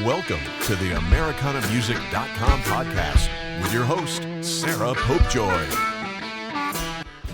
Welcome to the AmericanaMusic.com podcast with your host, Sarah Popejoy.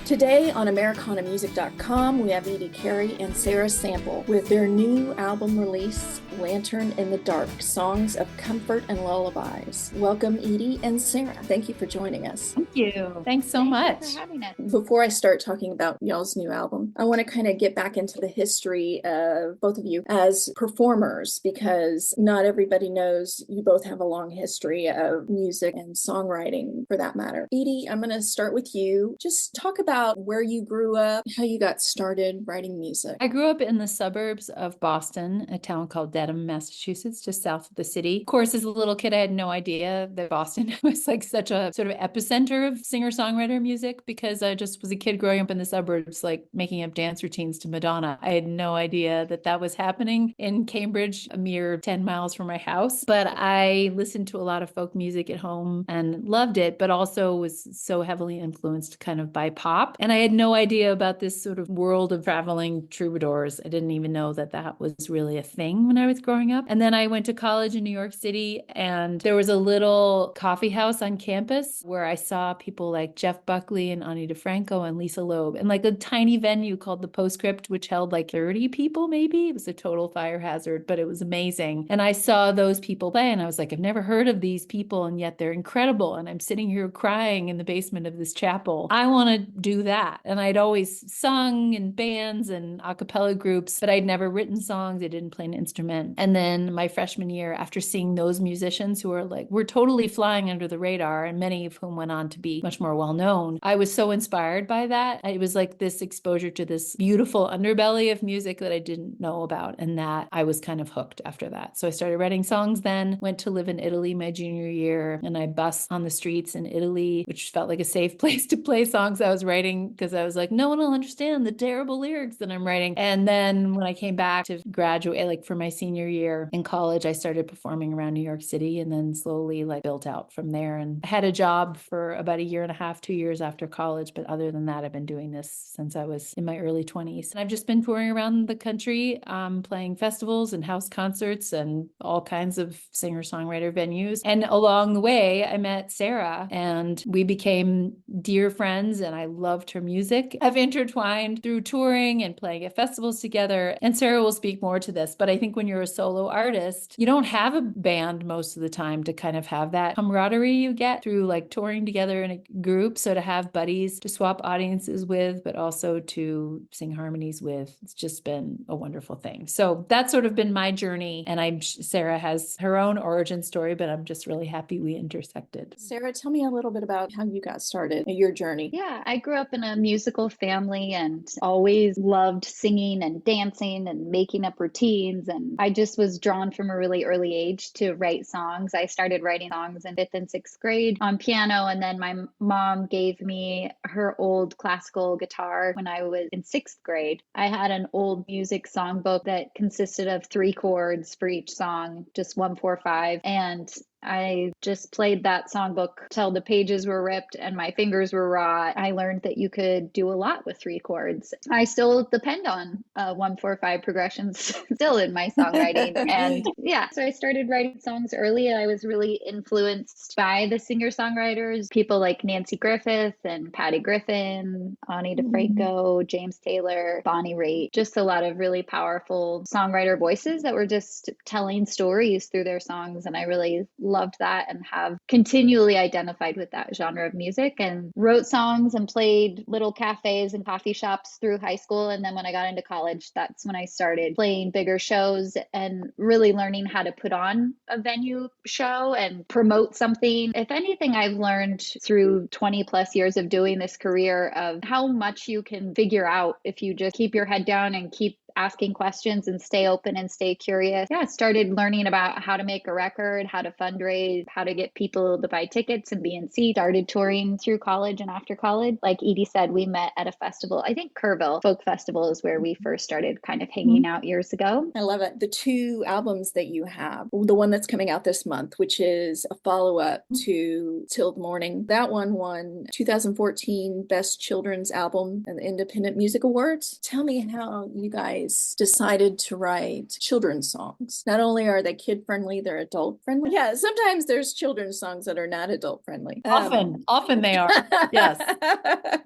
Today on AmericanaMusic.com, we have Edie, Carey, and Sarah Sample with their new album release, Lantern in the Dark, Songs of Comfort and Lullabies. Welcome, Edie and Sarah. Thank you for joining us. Thank you. Thanks so much. For having us. Before I start talking about y'all's new album, I want to kind of get back into the history of both of you as performers, because not everybody knows you both have a long history of music and songwriting for that matter. Edie, I'm going to start with you. Just talk about where you grew up, how you got started writing music. I grew up in the suburbs of Boston, a town called Dedham, Massachusetts, just south of the city. Of course, as a little kid, I had no idea that Boston was like such a sort of epicenter of singer-songwriter music, because I just was a kid growing up in the suburbs, like making up dance routines to Madonna. I had no idea that that was happening in Cambridge, a mere 10 miles from my house. But I listened to a lot of folk music at home and loved it, but also was so heavily influenced kind of by pop. And I had no idea about this sort of world of traveling troubadours. I didn't even know that that was really a thing when I was growing up. And then I went to college in New York City, and there was a little coffee house on campus where I saw people like Jeff Buckley and Ani DeFranco and Lisa Loeb, and like a tiny venue called the Postscript, which held like 30 people maybe. It was a total fire hazard, but it was amazing. And I saw those people play, and I was like, I've never heard of these people, and yet they're incredible. And I'm sitting here crying in the basement of this chapel. I want to do that. And I'd always sung in bands and a cappella groups, but I'd never written songs. I didn't play an instrument. And then my freshman year, after seeing those musicians who were totally flying under the radar, and many of whom went on to be much more well-known, I was so inspired by that. It was like this exposure to this beautiful underbelly of music that I didn't know about, and that I was kind of hooked after that. So I started writing songs then, went to live in Italy my junior year, and I bussed on the streets in Italy, which felt like a safe place to play songs I was writing, because I was like, no one will understand the terrible lyrics that I'm writing. And then when I came back to graduate, like for my senior year in college, I started performing around New York City, and then slowly like built out from there. And I had a job for about a year and a half, 2 years after college. But other than that, I've been doing this since I was in my early 20s. And I've just been touring around the country, playing festivals and house concerts and all kinds of singer-songwriter venues. And along the way, I met Sarah, and we became dear friends, and I loved her music. I've intertwined through touring and playing at festivals together, and Sarah will speak more to this, but I think when you're a solo artist, you don't have a band most of the time to kind of have that camaraderie you get through like touring together in a group. So to have buddies to swap audiences with, but also to sing harmonies with, it's just been a wonderful thing. So that's sort of been my journey, and Sarah has her own origin story, but I'm just really happy we intersected. Sarah, tell me a little bit about how you got started, your journey. Yeah, I grew up in a musical family and always loved singing and dancing and making up routines. And I just was drawn from a really early age to write songs. I started writing songs in 5th and 6th grade on piano. And then my mom gave me her old classical guitar when I was in 6th grade. I had an old music songbook that consisted of 3 chords for each song, just 1, 4, 5. And I just played that songbook till the pages were ripped and my fingers were raw. I learned that you could do a lot with 3 chords. I still depend on 1, 4, 5 progressions still in my songwriting. And yeah, so I started writing songs early. I was really influenced by the singer-songwriters, people like Nancy Griffith and Patty Griffin, Ani DeFranco, James Taylor, Bonnie Raitt, just a lot of really powerful songwriter voices that were just telling stories through their songs. And I really loved that and have continually identified with that genre of music, and wrote songs and played little cafes and coffee shops through high school. And then when I got into college, that's when I started playing bigger shows and really learning how to put on a venue show and promote something. If anything, I've learned through 20 plus years of doing this career of how much you can figure out if you just keep your head down and keep asking questions and stay open and stay curious. Yeah, I started learning about how to make a record, how to fundraise, how to get people to buy tickets and be in seats. Started touring through college and after college. Like Edie said, we met at a festival. I think Kerrville Folk Festival is where we first started kind of hanging out years ago. I love it. The 2 albums that you have, the one that's coming out this month, which is a follow-up to Till the Morning, that one won 2014 Best Children's Album at the Independent Music Awards. Tell me how you guys guys decided to write children's songs. Not only are they kid friendly, they're adult friendly. Yeah, sometimes there's children's songs that are not adult friendly. Often they are. Yes.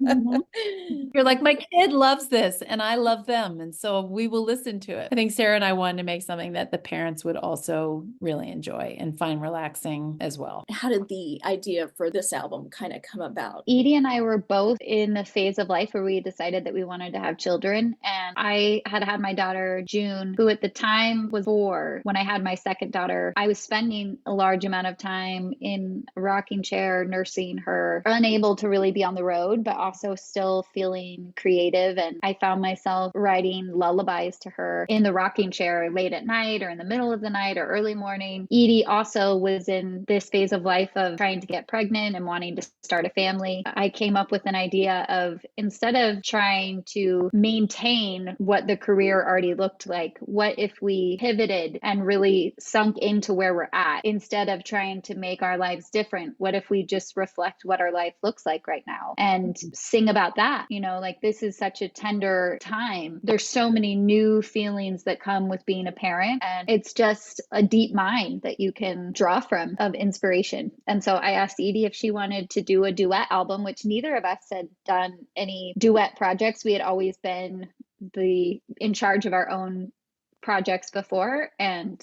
Mhm. You're like, my kid loves this and I love them. And so we will listen to it. I think Sarah and I wanted to make something that the parents would also really enjoy and find relaxing as well. How did the idea for this album kind of come about? Edie and I were both in a phase of life where we decided that we wanted to have children. And I had my daughter, June, who at the time was 4. When I had my second daughter, I was spending a large amount of time in a rocking chair, nursing her, unable to really be on the road, but also still feeling creative. And I found myself writing lullabies to her in the rocking chair late at night or in the middle of the night or early morning. Edie also was in this phase of life of trying to get pregnant and wanting to start a family. I came up with an idea of, instead of trying to maintain what the career already looked like, what if we pivoted and really sunk into where we're at instead of trying to make our lives different? What if we just reflect what our life looks like right now and sing about that? You know, like, this is such a tender time. There's so many new feelings that come with being a parent, and it's just a deep mind that you can draw from of inspiration. And so I asked Edie if she wanted to do a duet album, which neither of us had done any duet projects. We had always been in charge of our own projects before. And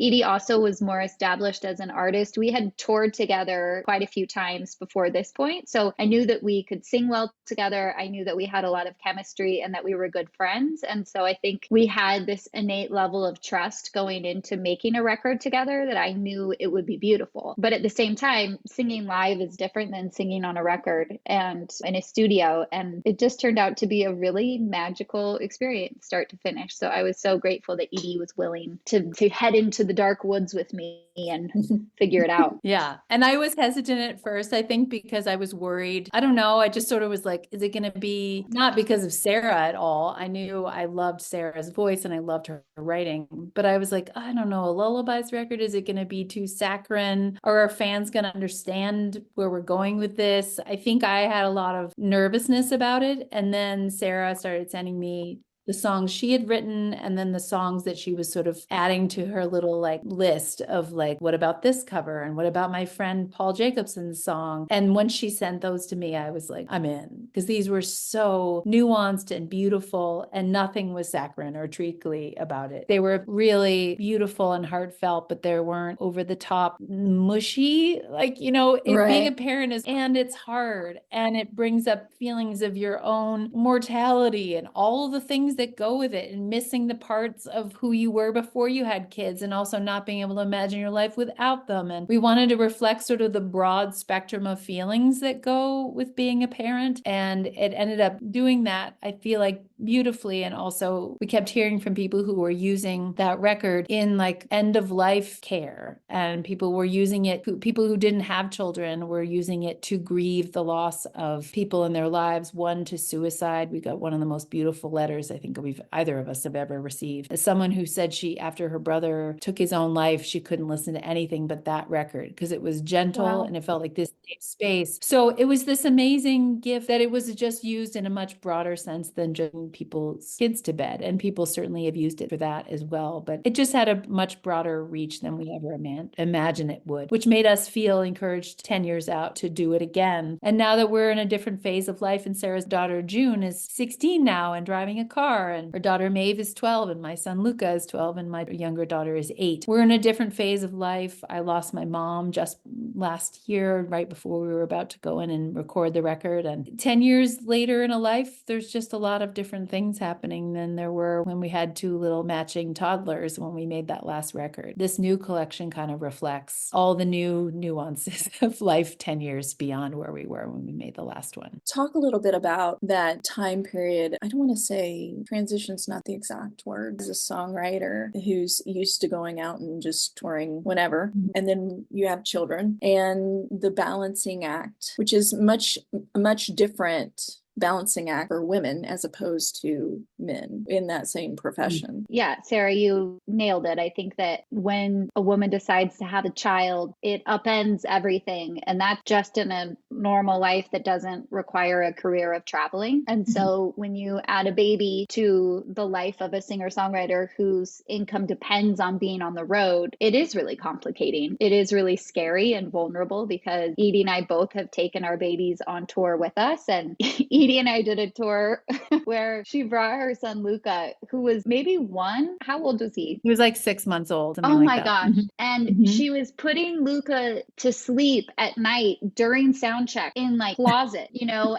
Edie also was more established as an artist. We had toured together quite a few times before this point. So I knew that we could sing well together. I knew that we had a lot of chemistry and that we were good friends. And so I think we had this innate level of trust going into making a record together that I knew it would be beautiful. But at the same time, singing live is different than singing on a record and in a studio. And it just turned out to be a really magical experience, start to finish. So I was so grateful that Edie was willing to head into the dark woods with me and figure it out. Yeah. And I was hesitant at first, I think, because I was worried. I don't know. I just sort of was like, is it going to be, not because of Sarah at all. I knew I loved Sarah's voice and I loved her writing, but I was like, I don't know, a lullabies record, is it going to be too saccharine? Or are fans going to understand where we're going with this? I think I had a lot of nervousness about it. And then Sarah started sending me the songs she had written, and then the songs that she was sort of adding to her little like list of like, what about this cover? And what about my friend Paul Jacobson's song? And when she sent those to me, I was like, I'm in, because these were so nuanced and beautiful, and nothing was saccharine or treacly about it. They were really beautiful and heartfelt, but they weren't over the top mushy. Like, you know, being a parent is, and it's hard, and it brings up feelings of your own mortality and all the things that go with it, and missing the parts of who you were before you had kids, and also not being able to imagine your life without them. And we wanted to reflect sort of the broad spectrum of feelings that go with being a parent. And it ended up doing that, I feel like, beautifully. And also we kept hearing from people who were using that record in like end of life care, and people were using it, people who didn't have children were using it to grieve the loss of people in their lives, one to suicide. We got one of the most beautiful letters I think either of us have ever received. As someone who said after her brother took his own life, she couldn't listen to anything but that record because it was gentle and it felt like this safe space. So it was this amazing gift that it was just used in a much broader sense than just people's kids to bed. And people certainly have used it for that as well. But it just had a much broader reach than we ever imagined it would, which made us feel encouraged 10 years out to do it again. And now that we're in a different phase of life, and Sarah's daughter June is 16 now and driving a car, and her daughter Maeve is 12, and my son Luca is 12, and my younger daughter is 8. We're in a different phase of life. I lost my mom just last year, right before we were about to go in and record the record. And 10 years later in a life, there's just a lot of different things happening than there were when we had 2 little matching toddlers when we made that last record. This new collection kind of reflects all the new nuances of life 10 years beyond where we were when we made the last one. Talk a little bit about that time period. I don't want to say transition's not the exact word. As a songwriter who's used to going out and just touring whenever, and then you have children, and the balancing act, which is a much different balancing act for women as opposed to men in that same profession. Yeah, Sarah, you nailed it. I think that when a woman decides to have a child, it upends everything. And that's just in a normal life that doesn't require a career of traveling. And so when you add a baby to the life of a singer-songwriter whose income depends on being on the road, it is really complicating. It is really scary and vulnerable because Edie and I both have taken our babies on tour with us. And Edie and I did a tour where she brought her son Luca, who was maybe one. How old was he? He was like 6 months old. Oh Like my that. gosh. And she was putting Luca to sleep at night during sound check in like closet,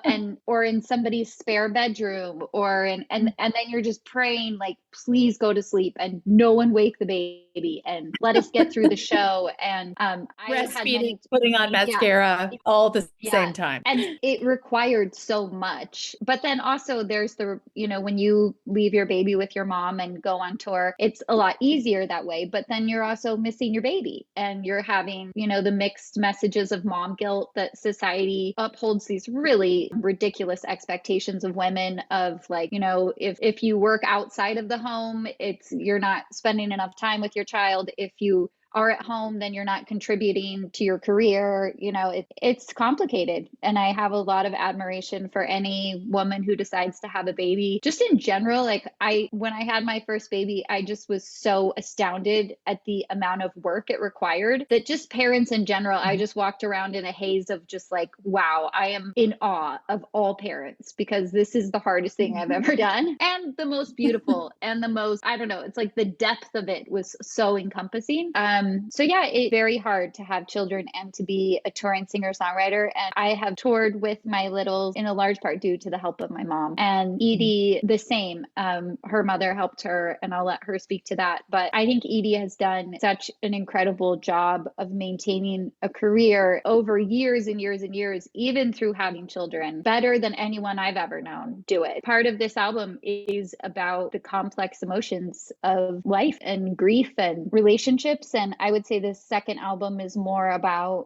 and or in somebody's spare bedroom and then you're just praying like, please go to sleep and no one wake the baby and let us get through the show. And I had Breastfeeding, putting on mascara all at the same time. And it required so much. But then also there's when you leave your baby with your mom and go on tour, it's a lot easier that way. But then you're also missing your baby and you're having, the mixed messages of mom guilt that society upholds these really ridiculous expectations of women of like, if you work outside of the home, you're not spending enough time with your child. If you are at home, then you're not contributing to your career. It's complicated. And I have a lot of admiration for any woman who decides to have a baby. Just in general, when I had my first baby, I just was so astounded at the amount of work it required that just parents in general, I just walked around in a haze of just like, wow, I am in awe of all parents because this is the hardest thing I've ever done and the most beautiful and the most, I don't know, it's like the depth of it was so encompassing. So yeah, it's very hard to have children and to be a touring singer-songwriter. And I have toured with my littles in a large part due to the help of my mom. And Edie, the same. Her mother helped her, and I'll let her speak to that. But I think Edie has done such an incredible job of maintaining a career over years and years and years, even through having children, better than anyone I've ever known do it. Part of this album is about the complex emotions of life and grief and relationships. And I would say the second album is more about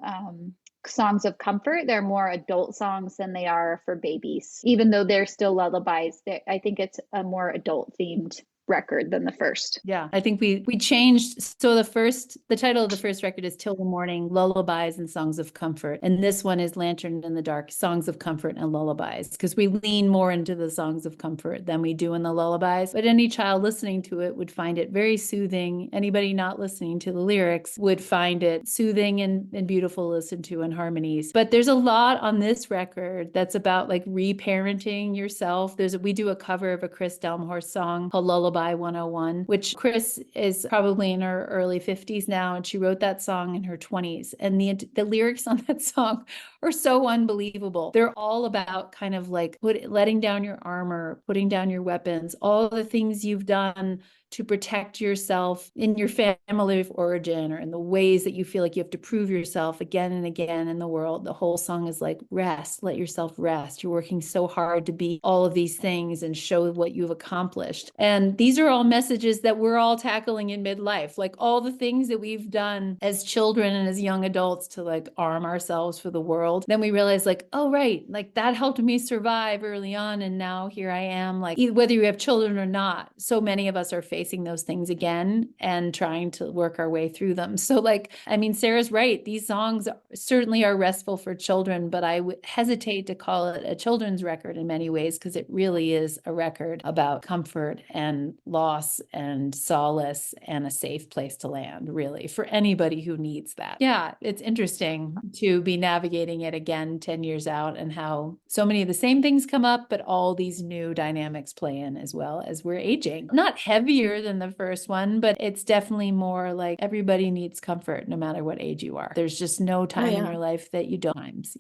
songs of comfort. They're more adult songs than they are for babies, even though they're still lullabies. I think it's a more adult themed record than the first. Yeah, I think we changed. So the title of the first record is Till the Morning, Lullabies and Songs of Comfort. And this one is Lantern in the Dark, Songs of Comfort and Lullabies, because we lean more into the songs of comfort than we do in the lullabies. But any child listening to it would find it very soothing. Anybody not listening to the lyrics would find it soothing and beautiful to listen to in harmonies. But there's a lot on this record that's about like reparenting yourself. We do a cover of a Chris Delmhorst song called Lullaby 101, which Chris is probably in her early 50s now, and she wrote that song in her 20s. And the lyrics on that song are so unbelievable. They're all about kind of like letting down your armor, putting down your weapons, all the things you've done to protect yourself in your family of origin or in the ways that you feel like you have to prove yourself again and again in the world. The whole song is like, rest, let yourself rest. You're working so hard to be all of these things and show what you've accomplished. And these are all messages that we're all tackling in midlife, like all the things that we've done as children and as young adults to like arm ourselves for the world. Then we realize like, oh, right, like that helped me survive early on. And now here I am, like whether you have children or not, so many of us are facing those things again and trying to work our way through them. So like, I mean, Sarah's right. These songs certainly are restful for children, but I would hesitate to call it a children's record in many ways because it really is a record about comfort and loss and solace and a safe place to land, really, for anybody who needs that. Yeah, it's interesting to be navigating it again 10 years out and how so many of the same things come up, but all these new dynamics play in as well as we're aging. Not heavier than the first one, but it's definitely more like everybody needs comfort no matter what age you are. There's just no time in your life that you don't times,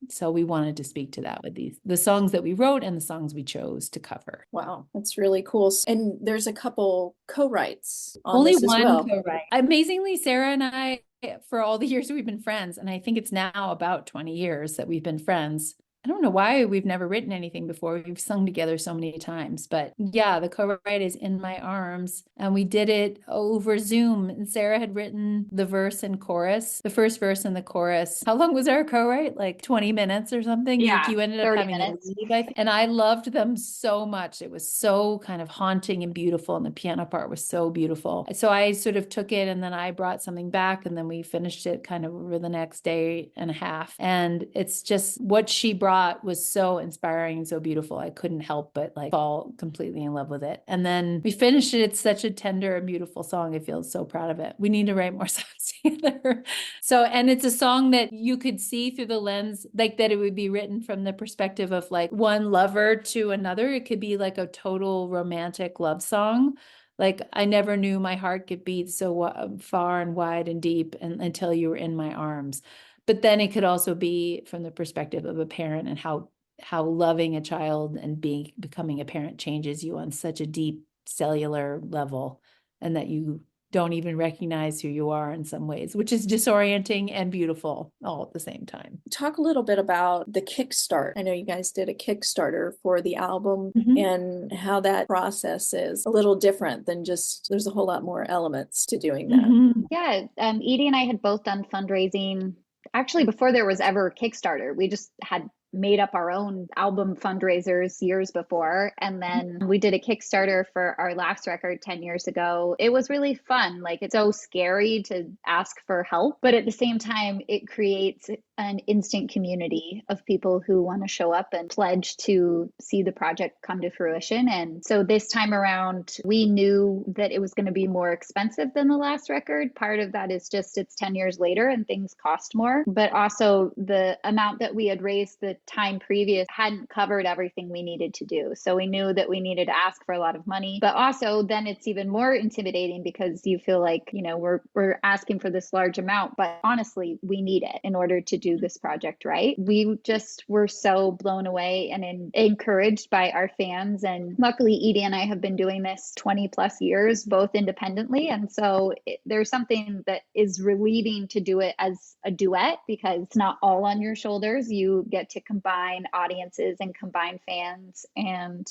So we wanted to speak to that with the songs that we wrote and the songs we chose to cover. Wow, that's really cool. And there's a couple co-writes on Only this as one well. co-write. Amazingly, Sarah and I, for all the years we've been friends, and I think it's now about 20 years that we've been friends, I don't know why we've never written anything before. We've sung together so many times, but yeah, the co-write is In My Arms, and we did it over Zoom. And Sarah had written the verse and chorus, the first verse and the chorus. How long was our co-write? Like 20 minutes or something? Yeah, You ended up 30 having minutes. to leave, I think. And I loved them so much. It was so kind of haunting and beautiful, and the piano part was so beautiful. So I sort of took it, and then I brought something back, and then we finished it kind of over the next day and a half. And it's just what she brought was so inspiring and so beautiful. I couldn't help but like fall completely in love with it. And then we finished it. It's such a tender and beautiful song. I feel so proud of it. We need to write more songs together. So, and it's a song that you could see through the lens, like that it would be written from the perspective of like one lover to another. It could be like a total romantic love song. Like I never knew my heart could beat so far and wide and deep until you were in my arms. But then it could also be from the perspective of a parent and how loving a child and becoming a parent changes you on such a deep cellular level, and that you don't even recognize who you are in some ways, which is disorienting and beautiful all at the same time. Talk a little bit about the Kickstart. I know you guys did a Kickstarter for the album, and how that process is a little different than just, there's a whole lot more elements to doing that. Yeah, Edie and I had both done fundraising actually before there was ever Kickstarter. We just had made up our own album fundraisers years before. And then we did a Kickstarter for our last record 10 years ago. It was really fun. Like, it's so scary to ask for help, but at the same time, it creates an instant community of people who want to show up and pledge to see the project come to fruition. And so this time around, we knew that it was going to be more expensive than the last record. Part of that is just it's 10 years later and things cost more, but also the amount that we had raised the time previous hadn't covered everything we needed to do. So we knew that we needed to ask for a lot of money, but also then it's even more intimidating because you feel like, you know, we're asking for this large amount, but honestly, we need it in order to do this project right. We just were so blown away and encouraged by our fans. And luckily, Edie and I have been doing this 20 plus years, both independently. And so there's something that is relieving to do it as a duet because it's not all on your shoulders. You get to combine audiences and combine fans. And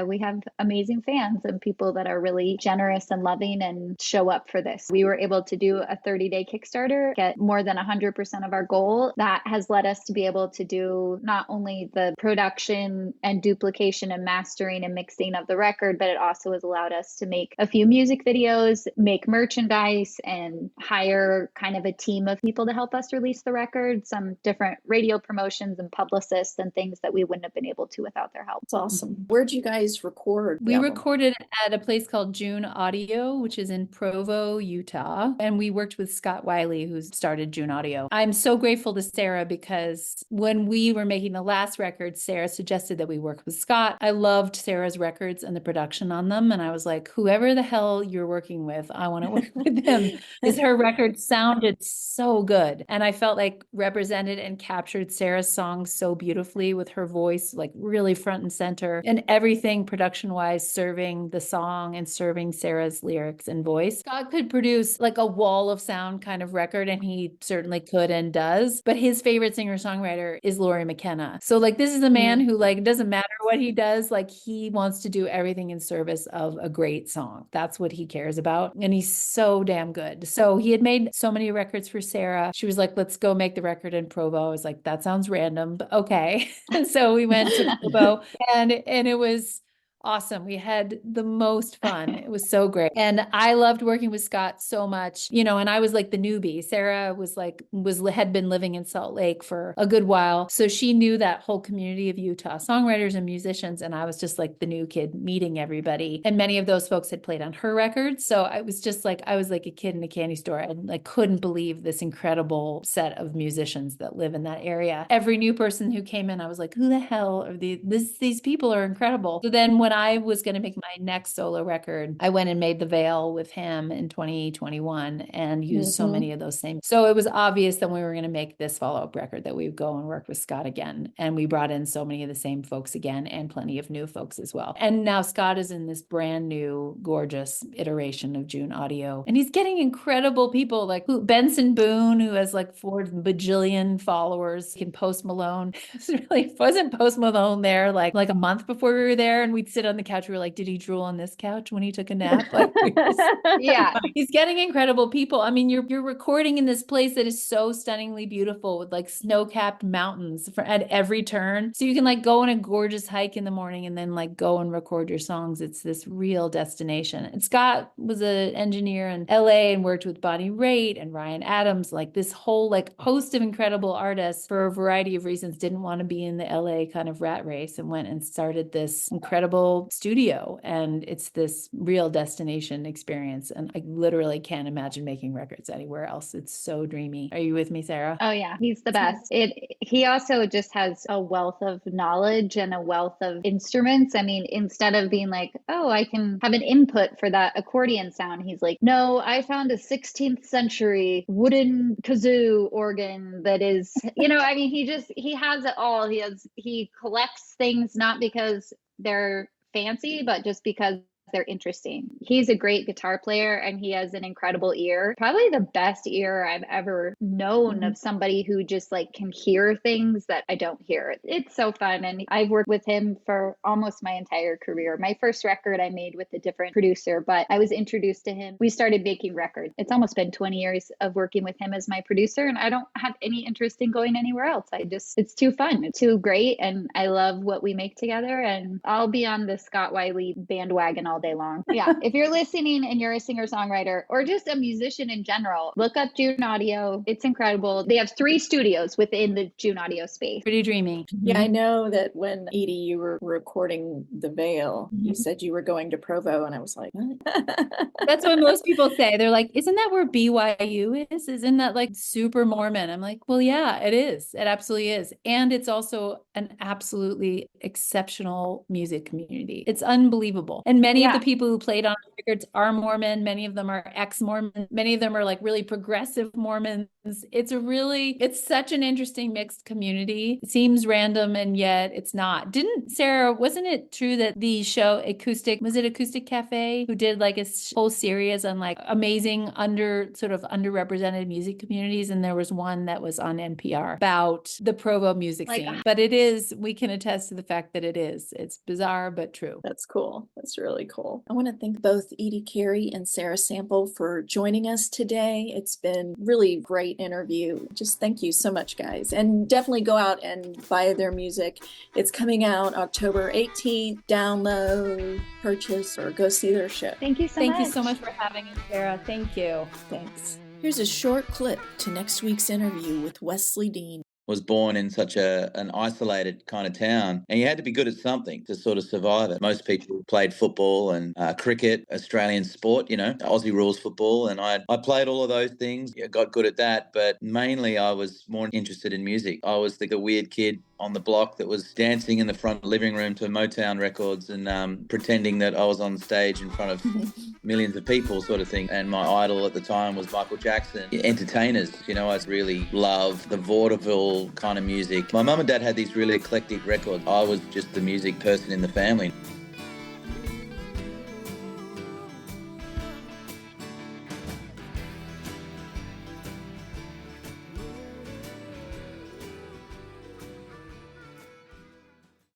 we have amazing fans and people that are really generous and loving and show up for this. We were able to do a 30-day Kickstarter, get more than 100% of our goal. That has led us to be able to do not only the production and duplication and mastering and mixing of the record, but it also has allowed us to make a few music videos, make merchandise, and hire kind of a team of people to help us release the record, some different radio promotions and publicists and things that we wouldn't have been able to without their help. It's awesome. Where'd you guys record? We recorded at a place called June Audio, which is in Provo, Utah. And we worked with Scott Wiley, who started June Audio. I'm so grateful to Sarah because when we were making the last record, Sarah suggested that we work with Scott. I loved Sarah's records and the production on them. And I was like, whoever the hell you're working with, I want to work with him because her record sounded so good. And I felt like represented and captured Sarah's songs so beautifully with her voice, like really front and center, and everything production wise, serving the song and serving Sarah's lyrics and voice. Scott could produce like a wall of sound kind of record, and he certainly could and does, but his favorite singer-songwriter is Lori McKenna. So like, this is a man who like, doesn't matter what he does, like he wants to do everything in service of a great song. That's what he cares about. And he's so damn good. So he had made so many records for Sarah. She was like, let's go make the record in Provo. I was like, that sounds random, but okay. And so we went to Provo and it was awesome. We had the most fun. It was so great. And I loved working with Scott so much, you know, and I was like the newbie. Sarah had been living in Salt Lake for a good while. So she knew that whole community of Utah songwriters and musicians. And I was just like the new kid meeting everybody. And many of those folks had played on her records. So I was like a kid in a candy store and like couldn't believe this incredible set of musicians that live in that area. Every new person who came in, I was like, who the hell are these people are incredible. So then when when I was going to make my next solo record, I went and made The Veil with him in 2021 and used so many of those same. So it was obvious that we were going to make this follow-up record that we would go and work with Scott again. And we brought in so many of the same folks again and plenty of new folks as well. And now Scott is in this brand new, gorgeous iteration of June Audio. And he's getting incredible people like Benson Boone, who has like 4 bajillion followers, and Post Malone. Wasn't Post Malone there like a month before we were there? And we'd sit on the couch. We were like, did he drool on this couch when he took a nap? Like, yeah. He's getting incredible people. I mean, you're recording in this place that is so stunningly beautiful with like snow-capped mountains at every turn. So you can like go on a gorgeous hike in the morning and then like go and record your songs. It's this real destination. And Scott was an engineer in LA and worked with Bonnie Raitt and Ryan Adams, like this whole like host of incredible artists for a variety of reasons didn't want to be in the LA kind of rat race and went and started this incredible studio. And it's this real destination experience. And I literally can't imagine making records anywhere else. It's so dreamy. Are you with me, Sarah? Oh yeah, he's the best. He also just has a wealth of knowledge and a wealth of instruments. I mean, instead of being like, oh, I can have an input for that accordion sound, he's like, no, I found a 16th century wooden kazoo organ that is, I mean, he has it all. He collects things not because they're fancy, but just because they're interesting. He's a great guitar player and he has an incredible ear. Probably the best ear I've ever known of somebody who just like can hear things that I don't hear. It's so fun. And I've worked with him for almost my entire career. My first record I made with a different producer, but I was introduced to him. We started making records. It's almost been 20 years of working with him as my producer and I don't have any interest in going anywhere else. It's too fun. It's too great. And I love what we make together and I'll be on the Scott Wiley bandwagon all day long. Yeah. If you're listening and you're a singer-songwriter or just a musician in general, look up June Audio. It's incredible. They have 3 studios within the June Audio space. Pretty dreamy. Yeah, I know that when Edie, you were recording The Veil, you said you were going to Provo and I was like, what? That's what most people say. They're like, isn't that where BYU is? Isn't that like super Mormon? I'm like, well, yeah, it is. It absolutely is. And it's also an absolutely exceptional music community. It's unbelievable. And many of the people who played on records are Mormon. Many of them are ex-Mormon. Many of them are like really progressive Mormons. It's such an interesting mixed community. It seems random and yet it's not. Wasn't it true that the show Acoustic Cafe, who did like a whole series on like amazing underrepresented music communities? And there was one that was on NPR about the Provo music scene. But we can attest to the fact that it is. It's bizarre, but true. That's cool. That's really cool. I want to thank both Edie Carey and Sarah Sample for joining us today. It's been really great interview. Just thank you so much, guys. And definitely go out and buy their music. It's coming out October 18th. Download, purchase, or go see their show. Thank you so much. Thank you so much for having us, Sarah. Thank you. Thanks. Here's a short clip to next week's interview with Wesley Dean. Was born in such an isolated kind of town, and you had to be good at something to sort of survive it. Most people played football and cricket, Australian sport, Aussie rules football, and I played all of those things. I got good at that, but mainly I was more interested in music. I was the weird kid on the block that was dancing in the front living room to Motown records and pretending that I was on stage in front of millions of people sort of thing. And my idol at the time was Michael Jackson. Entertainers, I really loved the vaudeville kind of music. My mum and dad had these really eclectic records. I was just the music person in the family.